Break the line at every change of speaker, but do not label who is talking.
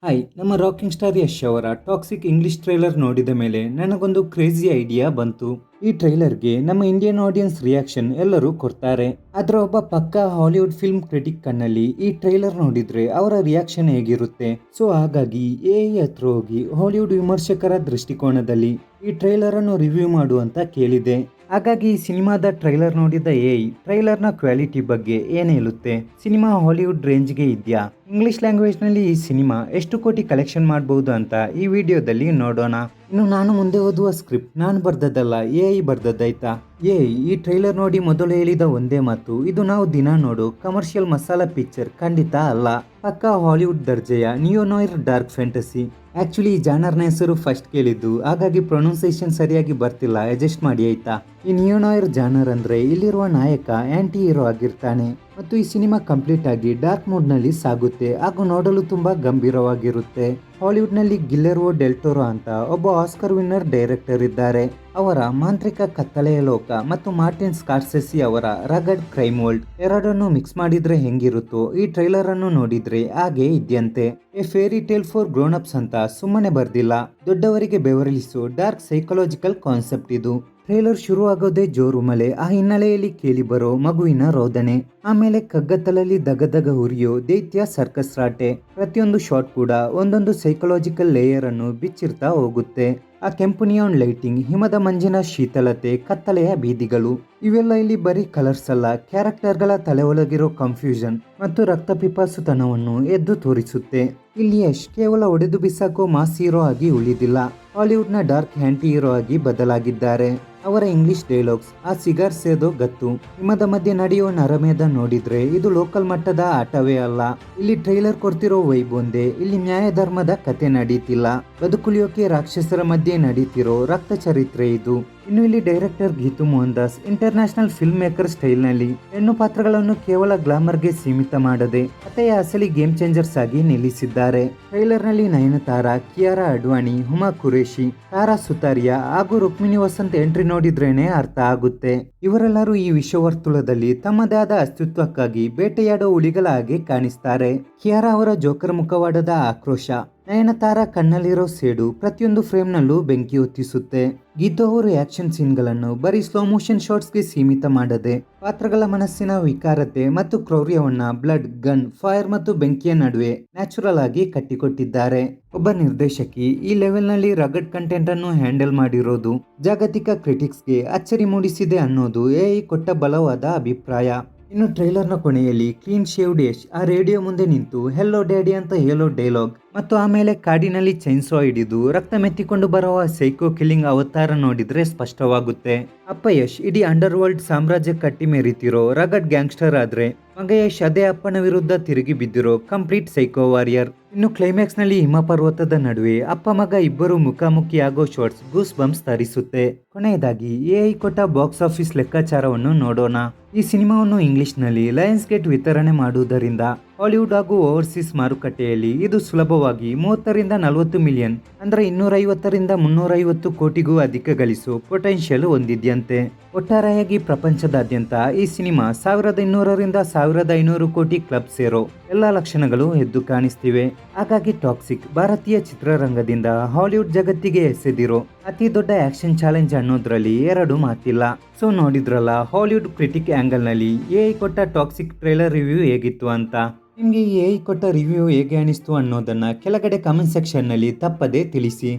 Hi, ನಮ್ಮ rocking star Yash ಅವರ toxic English trailer ನೋಡಿದ ಮೇಲೆ ನನಗೊಂದು ಕ್ರೇಜಿ ಐಡಿಯಾ ಬಂತು. ಈ ಟ್ರೈಲರ್ಗೆ ನಮ್ಮ ಇಂಡಿಯನ್ ಆಡಿಯನ್ಸ್ ರಿಯಾಕ್ಷನ್ ಎಲ್ಲರೂ ಕೊಡ್ತಾರೆ. ಆದ್ರೆ ಒಬ್ಬ ಪಕ್ಕಾ ಹಾಲಿವುಡ್ ಫಿಲ್ಮ್ ಕ್ರಿಟಿಕ್ ಕಣ್ಣಲ್ಲಿ ಈ ಟ್ರೈಲರ್ ನೋಡಿದ್ರೆ ಅವರ ರಿಯಾಕ್ಷನ್ ಹೇಗಿರುತ್ತೆ? ಸೊ ಹಾಗಾಗಿ ಎಐ ಹತ್ರ ಹೋಗಿ ಹಾಲಿವುಡ್ ವಿಮರ್ಶಕರ ದೃಷ್ಟಿಕೋನದಲ್ಲಿ ಈ ಟ್ರೈಲರ್ ಅನ್ನು ರಿವ್ಯೂ ಮಾಡು ಅಂತ ಕೇಳಿದೆ. ಹಾಗಾಗಿ ಈ ಸಿನಿಮಾದ ಟ್ರೈಲರ್ ನೋಡಿದ ಎಐ ಟ್ರೈಲರ್ನ ಕ್ವಾಲಿಟಿ ಬಗ್ಗೆ ಏನು ಹೇಳುತ್ತೆ? ಸಿನಿಮಾ ಹಾಲಿವುಡ್ ರೇಂಜ್ಗೆ ಇದೆಯಾ? ಇಂಗ್ಲಿಷ್ ಲ್ಯಾಂಗ್ವೇಜ್ ನಲ್ಲಿ ಈ ಸಿನಿಮಾ ಎಷ್ಟು ಕೋಟಿ ಕಲೆಕ್ಷನ್ ಮಾಡಬಹುದು ಅಂತ ಈ ವಿಡಿಯೋದಲ್ಲಿ ನೋಡೋಣ. ಇನ್ನು ನಾನು ಮುಂದೆ ಓದುವ ಸ್ಕ್ರಿಪ್ಟ್ ನಾನು ಬರ್ದದ್ದಲ್ಲ, ಎಐ ಬರ್ದದ್ದಾಯ್ತಾ? ಎಐ ಈ ಟ್ರೈಲರ್ ನೋಡಿ ಮೊದಲು ಹೇಳಿದ ಒಂದೇ ಮಾತು, ಇದು ನಾವು ದಿನ ನೋಡು ಕಮರ್ಷಿಯಲ್ ಮಸಾಲಾ ಪಿಕ್ಚರ್ ಖಂಡಿತ ಅಲ್ಲ, ಪಕ್ಕಾ ಹಾಲಿವುಡ್ ದರ್ಜೆಯ ನಿಯೋನಾಯ್ರ್ ಡಾರ್ಕ್ ಫ್ಯಾಂಟಸಿ. ಆಕ್ಚುಲಿ ಈ ಜಾನರ್ನ ಹೆಸರು ಫಸ್ಟ್ ಕೇಳಿದ್ದು, ಹಾಗಾಗಿ ಪ್ರೊನೌನ್ಸಿಯೇಷನ್ ಸರಿಯಾಗಿ ಬರ್ತಿಲ್ಲ, ಅಡ್ಜಸ್ಟ್ ಮಾಡಿ ಆಯ್ತಾ. ಈ ನಿಯೋನಾಯ್ರ್ ಜಾನರ್ ಅಂದ್ರೆ ಇಲ್ಲಿರುವ ನಾಯಕ ಆಂಟಿ ಹೀರೋ ಆಗಿರ್ತಾನೆ ಮತ್ತು ಈ ಸಿನಿಮಾ ಕಂಪ್ಲೀಟ್ ಆಗಿ ಡಾರ್ಕ್ ಮೂಡ್ ನಲ್ಲಿ ಸಾಗುತ್ತೆ ಹಾಗೂ ನೋಡಲು ತುಂಬಾ ಗಂಭೀರವಾಗಿರುತ್ತೆ. ಹಾಲಿವುಡ್ ನಲ್ಲಿ ಗಿಲ್ಲೆರ್ವೋ ಡೆಲ್ ಟೊರೋ ಅಂತ ಒಬ್ಬ ಆಸ್ಕರ್ ವಿನ್ನರ್ ಡೈರೆಕ್ಟರ್ ಇದ್ದಾರೆ. ಅವರ ಮಾಂತ್ರಿಕ ಕತ್ತಲೆಯ ಲೋಕ ಮತ್ತು ಮಾರ್ಟಿನ್ ಸ್ಕಾರ್ಸೆಸಿ ಅವರ ರಗಡ್ ಕ್ರೈಮ್ ವರ್ಲ್ಡ್ ಎರಡನ್ನು ಮಿಕ್ಸ್ ಮಾಡಿದ್ರೆ ಹೆಂಗಿರುತ್ತೋ ಈ ಟ್ರೈಲರ್ ಅನ್ನು ನೋಡಿದ್ರೆ ಹಾಗೆ ಇದೆಯಂತೆ. A fairy tale for grown ups ಅಂತ ಸುಮ್ಮನೆ ಬರ್ದಿಲ್ಲ, ದೊಡ್ಡವರಿಗೆ ಬೆವರಿಸೋ ಡಾರ್ಕ್ ಸೈಕಲಾಜಿಕಲ್ ಕಾನ್ಸೆಪ್ಟ್ ಇದು. ಟ್ರೈಲರ್ ಶುರು ಆಗೋದೇ ಜೋರು ಮಳೆ, ಆ ಹಿನ್ನೆಲೆಯಲ್ಲಿ ಕೇಳಿ ಬರೋ ಮಗುವಿನ ರೋದನೆ, ಆಮೇಲೆ ಕಗ್ಗತ್ತಲಲ್ಲಿ ದಗದಗ ಉರಿಯೋ ದೈತ್ಯ ಸರ್ಕಸ್ ರಾಟೆ. ಪ್ರತಿಯೊಂದು ಶಾಟ್ ಕೂಡ ಒಂದೊಂದು ಸೈಕಲಾಜಿಕಲ್ ಲೇಯರ್ ಅನ್ನು ಬಿಚ್ಚಿರ್ತಾ ಹೋಗುತ್ತೆ. ಆ ಕೆಂಪು ನಿಯಾನ್ ಲೈಟಿಂಗ್, ಹಿಮದ ಮಂಜಿನ ಶೀತಲತೆ, ಕತ್ತಲೆಯ ಬೀದಿಗಳು, ಇವೆಲ್ಲ ಇಲ್ಲಿ ಬರೀ ಕಲರ್ಸ್ ಅಲ್ಲ, ಕ್ಯಾರೆಕ್ಟರ್ಗಳ ತಲೆ ಒಳಗಿರೋ ಕನ್ಫ್ಯೂಷನ್ ಮತ್ತು ರಕ್ತಪಿಪಾಸುತನವನ್ನು ಎದ್ದು ತೋರಿಸುತ್ತೆ. ಇಲ್ಲಿ ಯಶ್ ಕೇವಲ ಒಡೆದು ಬಿಸಾಕೋ ಮಾಸ್ ಹೀರೋ ಆಗಿ ಉಳಿದಿಲ್ಲ, ಹಾಲಿವುಡ್ನ ಡಾರ್ಕ್ ಆಂಟಿ ಹೀರೋ ಆಗಿ ಬದಲಾಗಿದ್ದಾರೆ. ಅವರ ಇಂಗ್ಲಿಷ್ ಡೈಲಾಗ್ಸ್, ಆ ಸಿಗಾರ್ ಸೇದೋ ಗತ್ತು, ಹಿಮದ ಮಧ್ಯೆ ನಡೆಯೋ ನರಮೇಧ ನೋಡಿದ್ರೆ ಇದು ಲೋಕಲ್ ಮಟ್ಟದ ಆಟವೇ ಅಲ್ಲ. ಇಲ್ಲಿ ಟ್ರೈಲರ್ ಕೊಡ್ತಿರೋ ವೈಬ್ ಒಂದೇ, ಇಲ್ಲಿ ನ್ಯಾಯ ಧರ್ಮದ ಕತೆ ನಡೀತಿಲ್ಲ, ಬದುಕುಳಿಯೋಕೆ ರಾಕ್ಷಸರ ಮಧ್ಯೆ ನಡೀತಿರೋ ರಕ್ತ ಚರಿತ್ರೆ ಇದು. ಇನ್ನು ಇಲ್ಲಿ director Geetu Mohan Das international film maker style ನಲ್ಲಿ ಹೆಣ್ಣು ಪಾತ್ರಗಳನ್ನು ಕೇವಲ ಗ್ಲಾಮರ್ಗೆ ಸೀಮಿತ ಮಾಡದೆ ಕಥೆಯ ಅಸಲಿ ಗೇಮ್ ಚೇಂಜರ್ಸ್ ಆಗಿ ನಿಲ್ಲಿಸಿದ್ದಾರೆ. ಟ್ರೈಲರ್ ನಲ್ಲಿ ನಯನತಾರಾ, ಕಿಯಾರಾ ಅಡ್ವಾಣಿ, ಹುಮಾ ಕುರೇಶಿ, ತಾರಾ ಸುತಾರಿಯಾ ಹಾಗೂ ರುಕ್ಮಿಣಿ ವಸಂತ್ ಎಂಟ್ರಿ ನೋಡಿದ್ರೇನೆ ಅರ್ಥ ಆಗುತ್ತೆ. ಇವರೆಲ್ಲರೂ ಈ ವಿಶ್ವವರ್ತುಲದಲ್ಲಿ ತಮ್ಮದೇ ಆದ ಅಸ್ತಿತ್ವಕ್ಕಾಗಿ ಬೇಟೆಯಾಡೋ ಹುಲಿಗಳ ಹಾಗೆ ಕಾಣಿಸ್ತಾರೆ. ಕಿಯಾರಾ ಅವರ ಜೋಕರ್ ಮುಖವಾಡದ ಆಕ್ರೋಶ, ನಯನತಾರಾ ಕಣ್ಣಲ್ಲಿರೋ ಸೇಡು ಪ್ರತಿಯೊಂದು ಫ್ರೇಮ್ ನಲ್ಲೂ ಬೆಂಕಿ ಹೊತ್ತಿಸುತ್ತೆ. ಗೀತು ಅವರು ಆಕ್ಷನ್ ಸೀನ್ಗಳನ್ನು ಬರೀ ಸ್ಲೋ ಮೋಷನ್ ಶಾಟ್ಸ್ಗೆ ಸೀಮಿತ ಮಾಡದೆ ಪಾತ್ರಗಳ ಮನಸ್ಸಿನ ವಿಕಾರತೆ ಮತ್ತು ಕ್ರೌರ್ಯವನ್ನ ಬ್ಲಡ್, ಗನ್, ಫೈರ್ ಮತ್ತು ಬೆಂಕಿಯ ನಡುವೆ ನ್ಯಾಚುರಲ್ ಆಗಿ ಕಟ್ಟಿಕೊಟ್ಟಿದ್ದಾರೆ. ಒಬ್ಬ ನಿರ್ದೇಶಕಿ ಈ ಲೆವೆಲ್ ನಲ್ಲಿ ರಗಡ್ ಕಂಟೆಂಟ್ ಅನ್ನು ಹ್ಯಾಂಡಲ್ ಮಾಡಿರೋದು ಜಾಗತಿಕ ಕ್ರಿಟಿಕ್ಸ್ಗೆ ಅಚ್ಚರಿ ಮೂಡಿಸಿದೆ ಅನ್ನೋದು ಎಐ ಕೊಟ್ಟ ಬಲವಾದ ಅಭಿಪ್ರಾಯ. ಇನ್ನು ಟ್ರೈಲರ್ನ ಕೊನೆಯಲ್ಲಿ ಕ್ಲೀನ್ ಶೇವ್ಡ್ ಯಶ್ ಆ ರೇಡಿಯೋ ಮುಂದೆ ನಿಂತು ಹೆಲ್ಲೋ ಡ್ಯಾಡಿ ಅಂತ ಹೇಳೋ ಡೈಲಾಗ್ ಮತ್ತು ಆಮೇಲೆ ಕಾಡಿನಲ್ಲಿ ಚೈನ್ಸಾ ಹಿಡಿದು ರಕ್ತ ಮೆತ್ತಿಕೊಂಡು ಬರುವ ಸೈಕೋ ಕಿಲ್ಲಿಂಗ್ ಅವತಾರ ನೋಡಿದ್ರೆ ಸ್ಪಷ್ಟವಾಗುತ್ತೆ. ಅಪ್ಪ ಯಶ್ ಇಡೀ ಅಂಡರ್ ವರ್ಲ್ಡ್ ಸಾಮ್ರಾಜ್ಯ ಕಟ್ಟಿ ಮೆರಿತಿರೋ ರಗಡ್ ಗ್ಯಾಂಗ್ಸ್ಟರ್ ಆದ್ರೆ ಮಗ ಯಶ್ ಅದೇ ಅಪ್ಪನ ವಿರುದ್ಧ ತಿರುಗಿ ಬಿದ್ದಿರೋ ಕಂಪ್ಲೀಟ್ ಸೈಕೋ ವಾರಿಯರ್. ಇನ್ನು ಕ್ಲೈಮ್ಯಾಕ್ಸ್ ನಲ್ಲಿ ಹಿಮ ಪರ್ವತದ ನಡುವೆ ಅಪ್ಪ ಮಗ ಇಬ್ಬರು ಮುಖಾಮುಖಿ ಆಗೋ ಶಾಟ್ಸ್ ಗೂಸ್ ಬಂಪ್ಸ್ ತರಿಸುತ್ತೆ. ಕೊನೆಯದಾಗಿ ಎಐ ಕೊಟ್ಟ ಬಾಕ್ಸ್ ಆಫೀಸ್ ಲೆಕ್ಕಾಚಾರವನ್ನು ನೋಡೋಣ. ಈ ಸಿನಿಮಾವನ್ನು ಇಂಗ್ಲಿಷ್ ನಲ್ಲಿ ಲಯನ್ಸ್ ಗೇಟ್ ವಿತರಣೆ ಮಾಡುವುದರಿಂದ ಹಾಲಿವುಡ್ ಹಾಗೂ ಓವರ್ಸೀಸ್ ಮಾರುಕಟ್ಟೆಯಲ್ಲಿ ಇದು ಸುಲಭವಾಗಿ 30-40 ಮಿಲಿಯನ್ ಅಂದ್ರೆ 250-350 ಕೋಟಿಗೂ ಅಧಿಕ ಗಳಿಸೋ ಪೊಟೆನ್ಷಿಯಲ್ ಹೊಂದಿದ್ಯಂತೆ. ಒಟ್ಟಾರೆಯಾಗಿ ಪ್ರಪಂಚದಾದ್ಯಂತ ಈ ಸಿನಿಮಾ 1200-1500 ಕೋಟಿ ಕ್ಲಬ್ ಸೇರೋ ಎಲ್ಲಾ ಲಕ್ಷಣಗಳು ಎದ್ದು ಕಾಣಿಸ್ತಿವೆ. ಹಾಗಾಗಿ ಟಾಕ್ಸಿಕ್ ಭಾರತೀಯ ಚಿತ್ರರಂಗದಿಂದ ಹಾಲಿವುಡ್ ಜಗತ್ತಿಗೆ ಎಸೆದಿರೋ ಅತಿ ದೊಡ್ಡ ಆಕ್ಷನ್ ಚಾಲೆಂಜ್ ಅನ್ನೋದ್ರಲ್ಲಿ ಎರಡು ಮಾತಿಲ್ಲ. ಸೊ ನೋಡಿದ್ರಲ್ಲ ಹಾಲಿವುಡ್ ಕ್ರಿಟಿಕ್ ಆಂಗಲ್ ನಲ್ಲಿ ಎಐ ಕೊಟ್ಟ ಟಾಕ್ಸಿಕ್ ಟ್ರೈಲರ್ ರಿವ್ಯೂ ಹೇಗಿತ್ತು ಅಂತ. ನಿಮಗೆ ಎಐ ಕೊಟ್ಟ ರಿವ್ಯೂ ಹೇಗೆ ಅನಿಸ್ತು ಅನ್ನೋದನ್ನ ಕೆಳಗಡೆ ಕಮೆಂಟ್ ಸೆಕ್ಷನ್ ನಲ್ಲಿ ತಪ್ಪದೆ ತಿಳಿಸಿ.